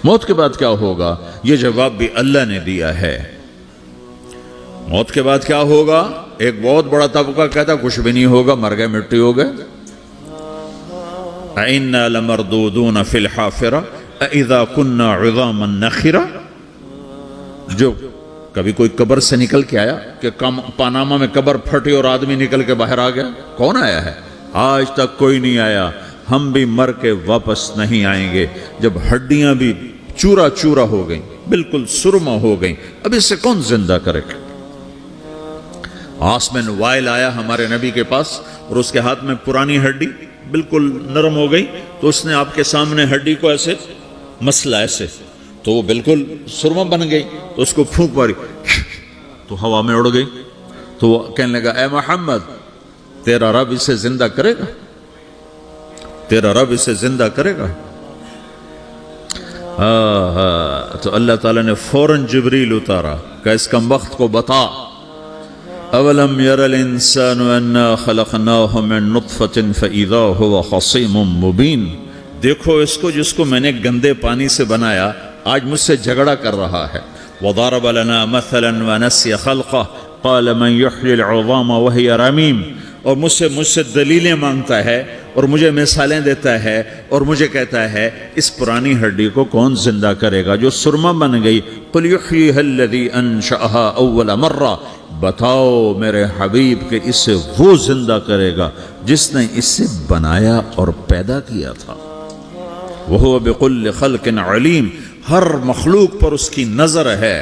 موت کے بعد کیا ہوگا؟ یہ جواب بھی اللہ نے دیا ہے۔ موت کے بعد کیا ہوگا؟ ایک بہت بڑا طبقہ کہتا کچھ بھی نہیں ہوگا، مر گئے، مٹی ہو گئے۔ اِنَّا لَمَرْدُودُونَ فِي الْحَافِرَةِ اِذَا كُنَّا عِظَامًا نَخِرَةً۔ جو کبھی کوئی قبر سے نکل کے آیا کہ پاناما میں قبر پھٹی اور آدمی نکل کے باہر آ گیا؟ کون آیا ہے؟ آج تک کوئی نہیں آیا۔ ہم بھی مر کے واپس نہیں آئیں گے۔ جب ہڈیاں بھی چورا چورا ہو گئیں، بالکل سرما ہو گئیں، اب اسے کون زندہ کرے گا؟ آسمن وائل آیا ہمارے نبی کے پاس اور اس کے ہاتھ میں پرانی ہڈی بالکل نرم ہو گئی، تو اس نے آپ کے سامنے ہڈی کو ایسے مسلا، ایسے تو وہ بالکل سرما بن گئی، تو اس کو پھونک ماری تو ہوا میں اڑ گئی۔ تو وہ کہنے لگا اے محمد، تیرا رب اسے زندہ کرے گا؟ تیرا رب اسے زندہ کرے گا؟ تو اللہ تعالیٰ نے فوراً جبریل اتارا کہ اس کمبخت کو بتا، اولم یر الانسان انا خلقناہ من نطفۃ فاذا هو خصیم مبین۔ دیکھو اس کو جس کو میں نے گندے پانی سے بنایا، آج مجھ سے جھگڑا کر رہا ہے۔ وضرب لنا مثلا ونسی خلقہ قال من یحیی العظام وہی رمیم۔ اور مجھ سے دلیلیں مانگتا ہے اور مجھے مثالیں دیتا ہے اور مجھے کہتا ہے اس پرانی ہڈی کو کون زندہ کرے گا جو سرما بن گئی؟ قل یحییھا الذی انشأھا اول مرہ۔ بتاؤ میرے حبیب کہ اسے وہ زندہ کرے گا جس نے اسے بنایا اور پیدا کیا تھا۔ وہو بکل خلق علیم۔ ہر مخلوق پر اس کی نظر ہے،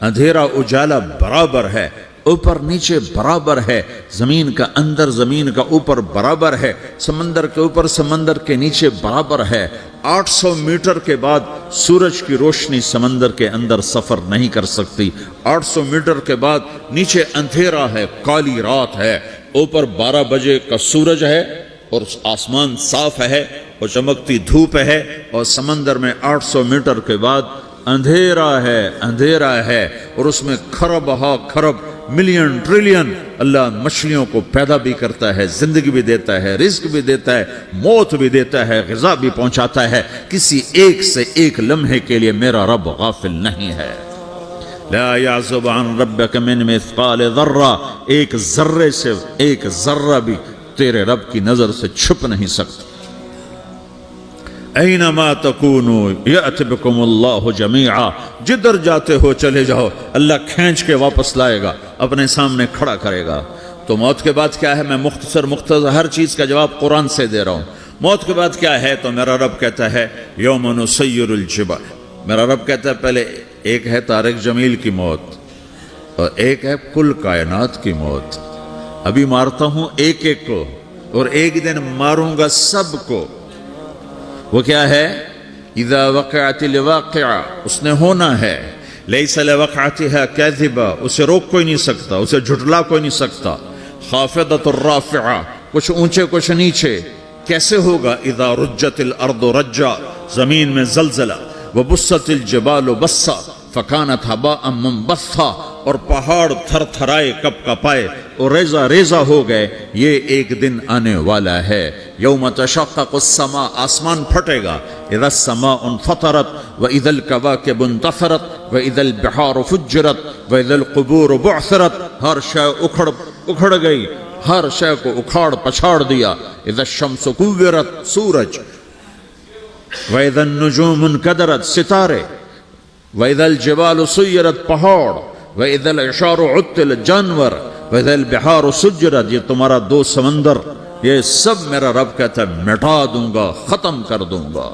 اندھیرا اجالا برابر ہے، اوپر نیچے برابر ہے، زمین کا اندر زمین کا اوپر برابر ہے، سمندر کے اوپر سمندر کے نیچے برابر ہے۔ 800 میٹر کے بعد سورج کی روشنی سمندر کے اندر سفر نہیں کر سکتی۔ 800 میٹر کے بعد نیچے اندھیرا ہے، کالی رات ہے، اوپر 12 بجے کا سورج ہے اور آسمان صاف ہے اور چمکتی دھوپ ہے، اور سمندر میں 800 میٹر کے بعد اندھیرا ہے اور اس میں کھرب ہا کھرب ملین ٹریلین اللہ مچھلیوں کو پیدا بھی کرتا ہے، زندگی بھی دیتا ہے، رزق بھی دیتا ہے، موت بھی دیتا ہے، غذا بھی پہنچاتا ہے۔ کسی ایک سے ایک لمحے کے لیے میرا رب غافل نہیں ہے۔ لا يعزب عن ربك من مثقال ذرہ، ایک ذرے سے ایک ذرہ بھی تیرے رب کی نظر سے چھپ نہیں سکتا۔ اینما تکونوا یأت بکم اللہ جمیعا، جدھر جاتے ہو چلے جاؤ، اللہ کھینچ کے واپس لائے گا، اپنے سامنے کھڑا کرے گا۔ تو موت کے بعد کیا ہے؟ میں مختصر ہر چیز کا جواب قرآن سے دے رہا ہوں۔ موت کے بعد کیا ہے؟ تو میرا رب کہتا ہے یوم نسیر الجبال۔ میرا رب کہتا ہے پہلے ایک ہے طارق جمیل کی موت اور ایک ہے کل کائنات کی موت۔ ابھی مارتا ہوں ایک ایک کو اور ایک دن ماروں گا سب کو۔ وہ کیا ہے؟ اذا وقعت الواقعہ، اس نے ہونا ہے۔ لیس لوقعتها کاذبہ، اسے روک کوئی نہیں سکتا، اسے جھٹلا کوئی نہیں سکتا۔ خافضۃ الرافعہ، کچھ اونچے کچھ نیچے۔ کیسے ہوگا؟ اذا رجت الارض رجا، زمین میں زلزلہ۔ وبست الجبال بسا فکانت ہباء منبثا، اور پہاڑ تھر تھرائے کپ کپائے اور ریزہ ریزہ ہو گئے۔ یہ ایک دن آنے والا ہے۔ یوم تشقق السماء، آسمان پھٹے گا۔ اذا السماء انفطرت واذا الكواكب انتثرت واذا البحار فجرت واذا القبور بعثرت، ہر شے اکھڑ گئی، ہر شے کو اکھاڑ پچھاڑ دیا۔ اذا الشمس کورت، سورج۔ واذا النجوم انکدرت، ستارے۔ وَإِذَا الْجِبَالُ سُيِّرَتْ، پہاڑ۔ وَإِذَا الْعِشَارُ عُطِّلَتْ، جانور۔ وَإِذَا الْبِحَارُ سُجِّرَتْ، یہ تمہارا دو سمندر، یہ سب میرا رب کہتا ہے مٹا دوں گا، ختم کر دوں گا،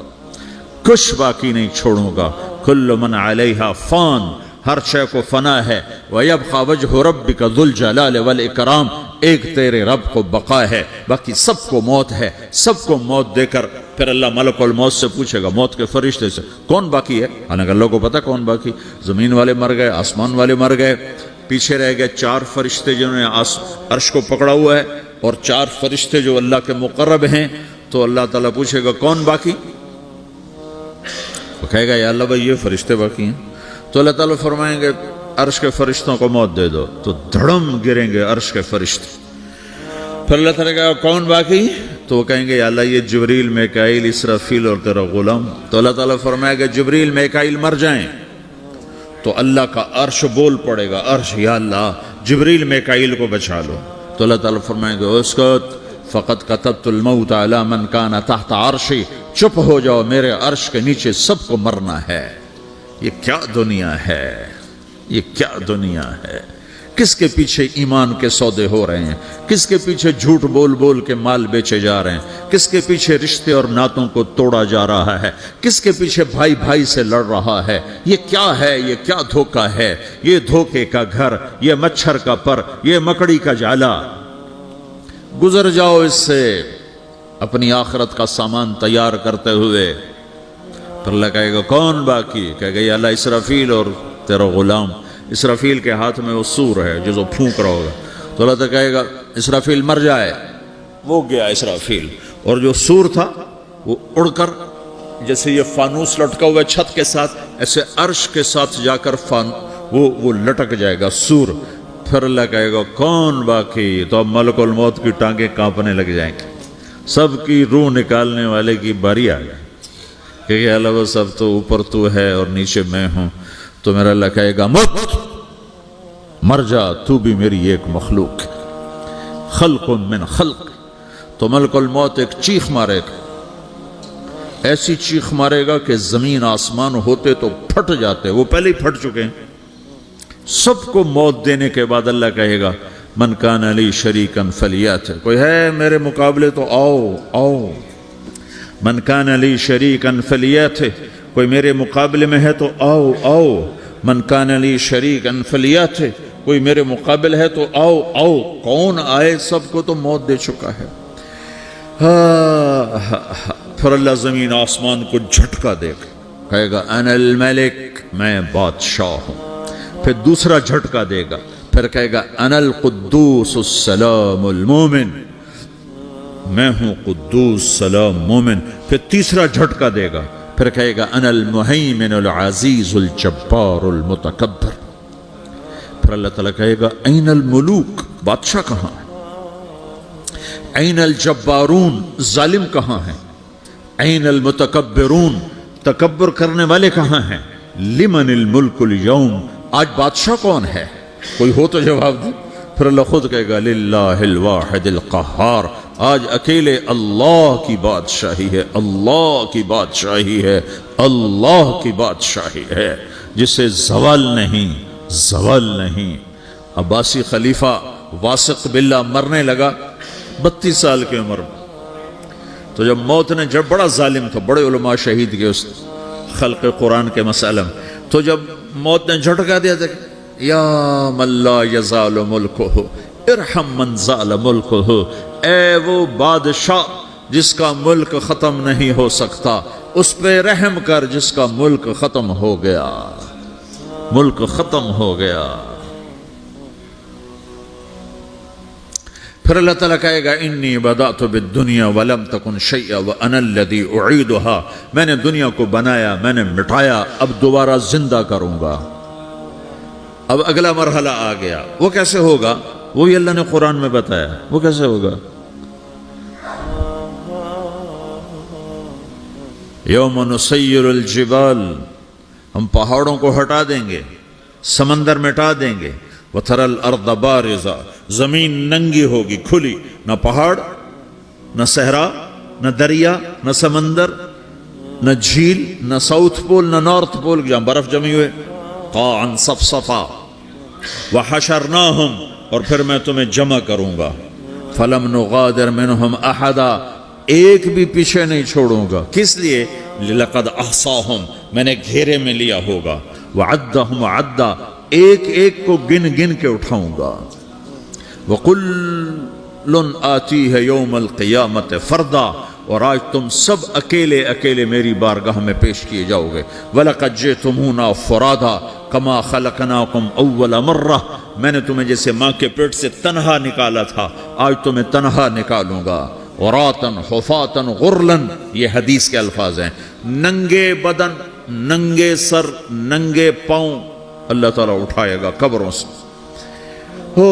کچھ باقی نہیں چھوڑوں گا۔ كُلُّ مَنْ عَلَيْهَا فان، ہر شے کو فنا ہے۔ وَيَبْقَى وَجْهُ رَبِّكَ ذُو الْجَلَالِ وَالْإِكْرَامِ، ایک تیرے رب کو بقا ہے، باقی سب کو موت ہے۔ سب کو موت دے کر پھر اللہ ملک الموت سے پوچھے گا، موت کے فرشتے سے، کون باقی ہے؟ حالانکہ اللہ کو پتا کون باقی۔ زمین والے مر گئے، آسمان والے مر گئے، پیچھے رہ گئے 4 فرشتے جنہوں نے عرش کو پکڑا ہوا ہے اور 4 فرشتے جو اللہ کے مقرب ہیں۔ تو اللہ تعالیٰ پوچھے گا کون باقی؟ وہ کہے گا یا اللہ بھائی یہ فرشتے باقی ہیں۔ تو اللہ تعالیٰ فرمائیں گے عرش کے فرشتوں کو موت دے دو، تو دھڑم گریں گے عرش کے فرشتے۔ پھر اللہ تعالیٰ کہا کون باقی؟ تو وہ کہیں گے یا اللہ یہ جبریل میکائیل اسرافیل اور تیرا غلام. تو اللہ تعالیٰ فرمائے گا جبریل میکائیل مر جائیں تو اللہ کا عرش بول پڑے گا, عرش یا اللہ جبریل میکائیل کو بچا لو. تو اللہ تعالیٰ فرمائیں گے اسکت فقط کتبت الموت علی من کان تحت عرشی, چپ ہو جاؤ میرے عرش کے نیچے سب کو مرنا ہے. یہ کیا دنیا ہے, یہ کیا دنیا ہے. کس کے پیچھے ایمان کے سودے ہو رہے ہیں, کس کے پیچھے جھوٹ بول بول کے مال بیچے جا رہے ہیں, کس کے پیچھے رشتے اور ناتوں کو توڑا جا رہا ہے, کس کے پیچھے بھائی بھائی سے لڑ رہا ہے. یہ کیا ہے, یہ کیا دھوکہ ہے, یہ دھوکے کا گھر, یہ مچھر کا پر, یہ مکڑی کا جالا. گزر جاؤ اس سے اپنی آخرت کا سامان تیار کرتے ہوئے. پھر اللہ کہے گا کون باقی؟ کہے گا یا اللہ اسرافیل اور تیرا غلام. اسرافیل کے ہاتھ میں وہ سور ہے جو پھونک رہا ہوگا. تو اللہ تعالیٰ کہے گا اسرافیل مر جائے, وہ گیا اسرافیل. اور جو سور تھا وہ اڑ کر جیسے یہ فانوس لٹکا ہوا ہے چھت کے ساتھ, ایسے عرش کے ساتھ جا کر وہ لٹک جائے گا سور. پھر اللہ کہے گا کون باقی؟ تو اب ملک الموت کی ٹانگیں کانپنے لگ جائیں گے, سب کی روح نکالنے والے کی باری آ گئی کہ اللہ وہ سب تو اوپر تو ہے اور نیچے میں ہوں. تو میرا اللہ کہے گا مت, مر جا, تو بھی میری ایک مخلوق, خلق من خلق. تو ملک الموت ایک چیخ مارے گا, ایسی چیخ مارے گا کہ زمین آسمان ہوتے تو پھٹ جاتے, وہ پہلے ہی پھٹ چکے ہیں. سب کو موت دینے کے بعد اللہ کہے گا من کان لی شریکا فلیات, کوئی ہے میرے مقابلے تو آؤ آؤ. من کان لی شریکا فلیات, کوئی میرے مقابلے میں ہے تو آؤ آؤ. من کان لی شریکا فلیات, کوئی میرے مقابل ہے تو آؤ آؤ. کون آئے؟ سب کو تو موت دے چکا ہے. پھر اللہ زمین آسمان کو جھٹکا دے گا, کہے گا انا الملک, میں بادشاہ ہوں. پھر دوسرا جھٹکا دے گا, پھر کہے گا انا القدوس السلام المومن, میں ہوں قدوس سلام مومن. پھر تیسرا جھٹکا دے گا, پھر کہے گا انا المہیمن العزیز الجبار المتکبر. پھر اللہ تعالیٰ کہے گا این الملوک, بادشاہ کہاں ہے؟ این الجبارون, ظالم کہاں ہیں؟ این المتکبرون, تکبر کرنے والے کہاں ہیں؟ لمن الملک اليوم, آج بادشاہ کون ہے؟ کوئی ہو تو جواب دے. پھر اللہ خود کہے گا للہ الواحد القہار, آج اکیلے اللہ کی بادشاہی ہے, اللہ کی بادشاہی ہے, اللہ کی بادشاہی ہے جسے زوال نہیں, زوال نہیں. عباسی خلیفہ واسق باللہ مرنے لگا 32 سال کی عمر میں. تو جب موت نے, جب بڑا ظالم تھا, بڑے علماء شہید کے اس خلق قرآن کے مسئلہ میں, تو جب موت نے جھٹکا دیا تھا یا من لا یزال ملکہ ارحم من زال ملکہ, اے وہ بادشاہ جس کا ملک ختم نہیں ہو سکتا, اس پہ رحم کر جس کا ملک ختم ہو گیا, ملک ختم ہو گیا. پھر اللہ تعالیٰ کہے گا انی بدأت بالدنیا ولم تکن شیئا وانا الذی اعیدہا, میں نے دنیا کو بنایا, میں نے مٹایا, اب دوبارہ زندہ کروں گا. اب اگلا مرحلہ آ گیا, وہ کیسے ہوگا؟ وہی اللہ نے قرآن میں بتایا. وہ کیسے ہوگا؟ یوم نسیر الجبال, ہم پہاڑوں کو ہٹا دیں گے, سمندر مٹا دیں گے. وَتَرَى الْأَرْضَ بَارِزَةً, زمین ننگی ہوگی, کھلی, نہ پہاڑ, نہ صحرا, نہ دریا, نہ سمندر, نہ جھیل, نہ ساؤتھ پول, نہ نارتھ پول جہاں برف جمی ہوئے. قَاعًا صَفْصَفًا وَحَشَرْنَاهُمْ, اور پھر میں تمہیں جمع کروں گا. فَلَمْ نُغَادِرْ مِنْهُمْ أَحَدًا, ایک بھی پیچھے نہیں چھوڑوں گا. کس لیے؟ لَقَدْ أَحْصَاهُمْ, میں نے گھیرے میں لیا ہوگا. وَعَدَّهُمْ عَدًّا, ایک ایک کو گن گن کے اٹھاؤں گا. وَقُلٌّ آتِيهَ يَوْمَ الْقِيَامَةِ فَرْدًا, اور آج تم سب اکیلے اکیلے میری بارگاہ میں پیش کیے جاؤ گے. وَلَقَدْ جِئْتُمُونَا فُرَادًا كَمَا خَلَقْنَاكُمْ أَوَّلَ مَرَّةٍ, میں نے تمہیں جیسے ماں کے پیٹ سے تنہا نکالا تھا, آج تمہیں تنہا نکالوں گا. عُرَاةً حُفَاةً غُرْلًا, یہ حدیث کے الفاظ ہیں. ننگے بدن, ننگے سر, ننگے پاؤں اللہ تعالیٰ اٹھائے گا قبروں سے. ہو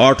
8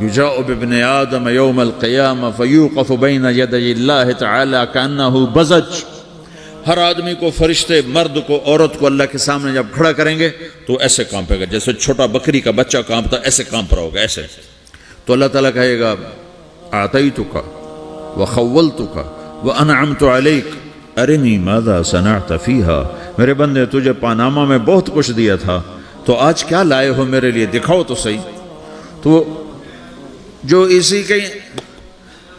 یجاء بابن آدم یوم القیامہ فیوقف بین یدی اللہ تعالی کانہ بزج، ہر آدمی کو، فرشتے، مرد کو، عورت کو اللہ کے سامنے جب کھڑا کریں گے تو ایسے کانپے گا جیسے چھوٹا بکری کا بچہ کانپتا، ایسے کانپ رہا ہوگا ایسے. تو اللہ تعالیٰ کہے گا اعطیتک وخولتک وانعمت علیک ارنی ماذا صنعت فیہا، میرے بندے تجھے پاناما میں بہت کچھ دیا تھا، تو آج کیا لائے ہو میرے لیے، دکھاؤ تو صحیح. تو جو اسی کے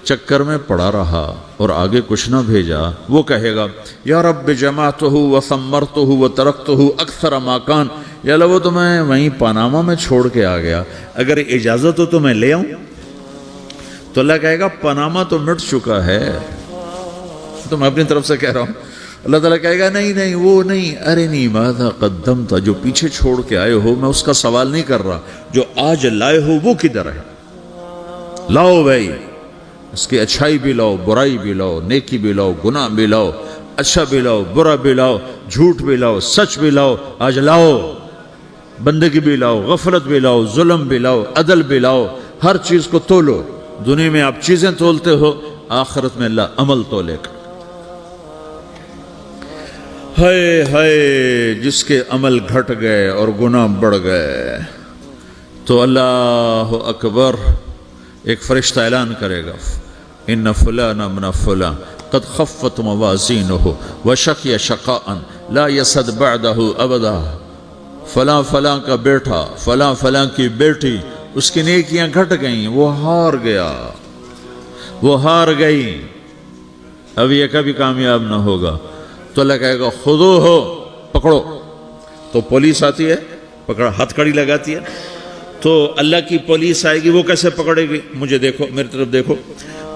چکر میں پڑا رہا اور آگے کچھ نہ بھیجا، وہ کہے گا یا رب جمعتہ وثمرتہ وترکتہ اکثر ما کان، یا اللہ وہ تو میں وہیں پاناما میں چھوڑ کے آ گیا، اگر اجازت ہو تو میں لے آؤں. تو اللہ کہے گا پاناما تو مٹ چکا ہے، تو میں اپنی طرف سے کہہ رہا ہوں. اللہ تعالیٰ کہے گا نہیں نہیں وہ نہیں، ارنی ماذا قدمت، جو پیچھے چھوڑ کے آئے ہو میں اس کا سوال نہیں کر رہا، جو آج لائے ہو وہ کدھر ہے، لاؤ بھائی، اس کی اچھائی بھی لاؤ، برائی بھی لاؤ، نیکی بھی لاؤ، گناہ بھی لاؤ، اچھا بھی لاؤ، برا بھی لاؤ، جھوٹ بھی لاؤ، سچ بھی لاؤ، آج لاؤ. بندگی بھی لاؤ، غفلت بھی لاؤ، ظلم بھی لاؤ، عدل بھی لاؤ، ہر چیز کو تولو. دنیا میں آپ چیزیں تولتے ہو، آخرت میں اللہ عمل تولے گا. ہائے ہائے جس کے عمل گھٹ گئے اور گناہ بڑھ گئے، تو اللہ اکبر، ایک فرشتہ اعلان کرے گا ان فلان من فلان قد خفت موازینہ وشقی شقاء لا یسد بعدہ ابدا، فلاں فلاں کا بیٹا، فلاں فلاں کی بیٹی، اس کی نیکیاں گھٹ گئیں، وہ ہار گیا، وہ ہار گئی، اب یہ کبھی کامیاب نہ ہوگا. تو اللہ کہے گا خودو ہو، پکڑو. تو پولیس آتی ہے، پکڑا، ہتھ کڑی لگاتی ہے. تو اللہ کی پولیس آئے گی، وہ کیسے پکڑے گی، مجھے دیکھو، میری طرف دیکھو.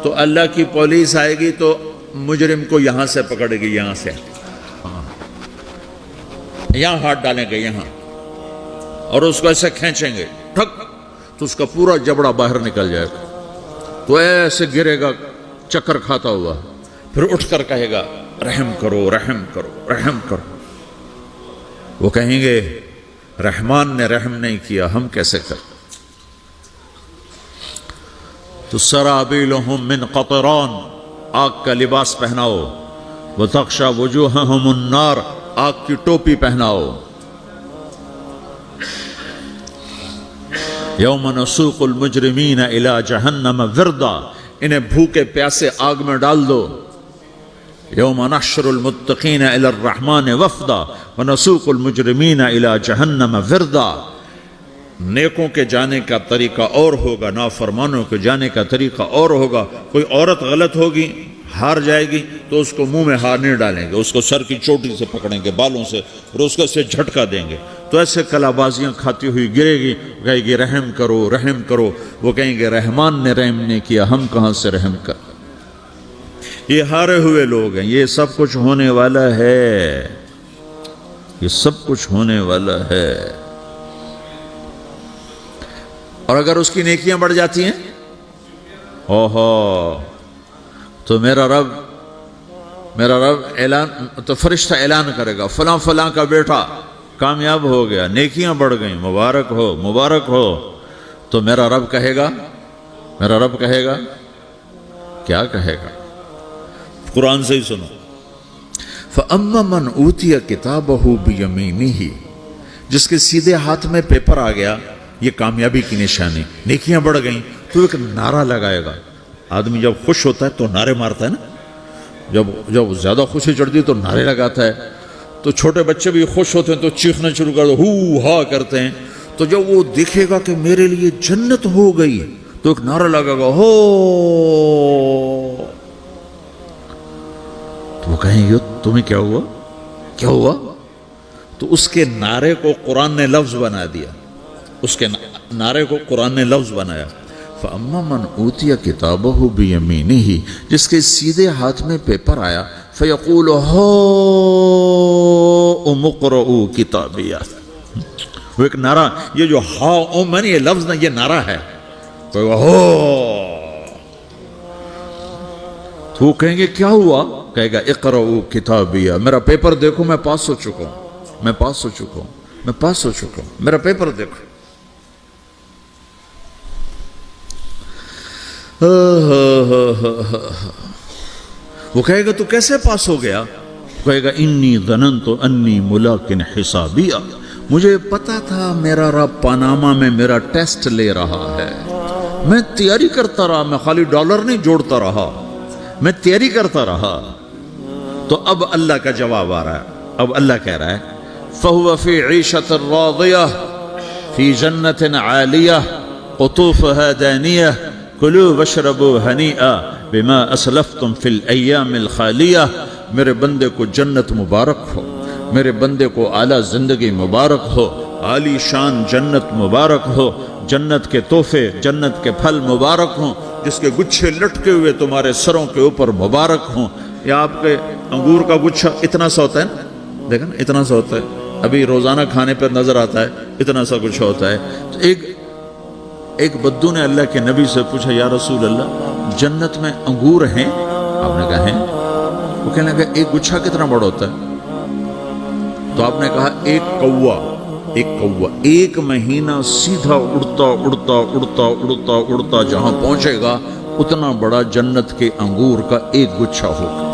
تو اللہ کی پولیس آئے گی تو مجرم کو یہاں سے پکڑے گی، یہاں سے، یہاں ہاتھ ڈالیں گے یہاں، اور اس کو ایسے کھینچیں گے ٹھک، تو اس کا پورا جبڑا باہر نکل جائے گا. تو ایسے گرے گا چکر کھاتا ہوا، پھر اٹھ کر کہے گا رحم کرو، رحم کرو، رحم کرو. وہ کہیں گے رحمان نے رحم نہیں کیا، ہم کیسے کریں. تو سرابیلہم من قطران، آگ کا لباس پہناؤ، وتغشا وجوہہم النار، آگ کی ٹوپی پہناؤ. یوم نسوق المجرمین الی جہنم وردا، انہیں بھوکے پیاسے آگ میں ڈال دو. یوم نحشر المتقین الی الرحمن وفدا ونسوق المجرمین الی جہنم وردا. نیکوں کے جانے کا طریقہ اور ہوگا، نافرمانوں کے جانے کا طریقہ اور ہوگا. کوئی عورت غلط ہوگی، ہار جائے گی، تو اس کو منہ میں ہار نہیں ڈالیں گے، اس کو سر کی چوٹی سے پکڑیں گے، بالوں سے، اور اس کو سے جھٹکا دیں گے. تو ایسے کلا بازیاں کھاتی ہوئی گرے گی، کہے گی رحم کرو، رحم کرو. وہ کہیں گے رحمان نے رحم نہیں کیا، ہم کہاں سے رحم کر. یہ ہارے ہوئے لوگ ہیں. یہ سب کچھ ہونے والا ہے، یہ سب کچھ ہونے والا ہے. اور اگر اس کی نیکیاں بڑھ جاتی ہیں، اوہو، تو میرا رب اعلان، تو فرشتہ اعلان کرے گا فلاں فلاں کا بیٹا کامیاب ہو گیا، نیکیاں بڑھ گئیں، مبارک ہو، مبارک ہو. تو میرا رب کہے گا کیا کہے گا؟ قرآن سے ہی سنو. فَأَمَّا مَنْ أُوتِيَ كِتَابَهُ بِيَمِينِهِ، جس کے سیدھے ہاتھ میں پیپر آ گیا، یہ کامیابی کی نشانی، نیکیاں بڑھ گئیں. تو ایک نعرہ لگائے گا. آدمی جب خوش ہوتا ہے تو نعرے مارتا ہے نا، جب زیادہ خوشی چڑھتی ہے تو نعرے لگاتا ہے. تو چھوٹے بچے بھی خوش ہوتے ہیں تو چیخنا شروع کر دو، ہو ہا کرتے ہیں. تو جب وہ دیکھے گا کہ میرے لیے جنت ہو گئی، تو ایک نعرہ لگے گا، ہو. تو وہ کہیں گے تمہیں کیا ہوا، کیا ہوا؟ تو اس کے نعرے کو قرآن نے لفظ بنا دیا، اس کے نعرے کو قرآن نے لفظ بنایا. فَأَمَّا مَنْ أُوتِيَ كِتَابَهُ بِيَمِينِهِ، جس کے سیدھے ہاتھ میں پیپر آیا، فَيَقُولُ هَاؤْمُ اقْرَءُوا كِتَابِيَهْ. وہ ایک نعرہ، یہ جو ہاؤم ہے نا، یہ لفظ نہ، یہ نعرہ ہے. تو وہ کہیں گے کیا ہوا؟ کہے گا اقرؤوا کتابیہ، میرا پیپر دیکھو، میں پاس ہو چکا ہوں، میں پاس ہو چکا ہوں، میں پاس ہو چکا ہوں، میرا پیپر دیکھو. وہ کہے گا تو کیسے پاس ہو گیا؟ کہے گا انی ظننت انی ملاقن حسابیہ، مجھے پتا تھا میرا رب پاناما میں میرا ٹیسٹ لے رہا ہے، میں تیاری کرتا رہا، میں خالی ڈالر نہیں جوڑتا رہا، میں تیاری کرتا رہا۔ تو اب اللہ کا جواب آ رہا ہے، اب اللہ کہہ رہا ہے فَهُوَ فِي عِيشَةٍ رَاضِيَةٍ فِي جَنَّةٍ عَالِيَةٍ قُطُوفُهَا دَانِيَةٌ كُلُوا وَاشْرَبُوا هَنِيئًا بِمَا أَسْلَفْتُمْ فِي الْأَيَّامِ الْخَالِيَةِ، میرے بندے کو جنت مبارک ہو، میرے بندے کو اعلیٰ زندگی مبارک ہو، عالی شان جنت مبارک ہو، جنت کے تحفے، جنت کے پھل مبارک ہوں، جس کے گچھے لٹکے ہوئے تمہارے سروں کے اوپر مبارک ہوں۔ یا آپ کے انگور کا گچھا اتنا سا ہوتا ہے نا، دیکھیں نا اتنا سا ہوتا ہے، ابھی روزانہ کھانے پر نظر آتا ہے، اتنا سا گچھا ہوتا ہے۔ تو ایک بدو نے اللہ کے نبی سے پوچھا یا رسول اللہ جنت میں انگور ہیں؟ آپ نے کہا ہیں۔ وہ کہنے لگا ایک گچھا کتنا بڑا ہوتا ہے؟ تو آپ نے کہا ایک کوا ایک مہینہ سیدھا اڑتا اڑتا اڑتا اڑتا اڑتا جہاں پہنچے گا اتنا بڑا جنت کے انگور کا ایک گچھا ہوگا۔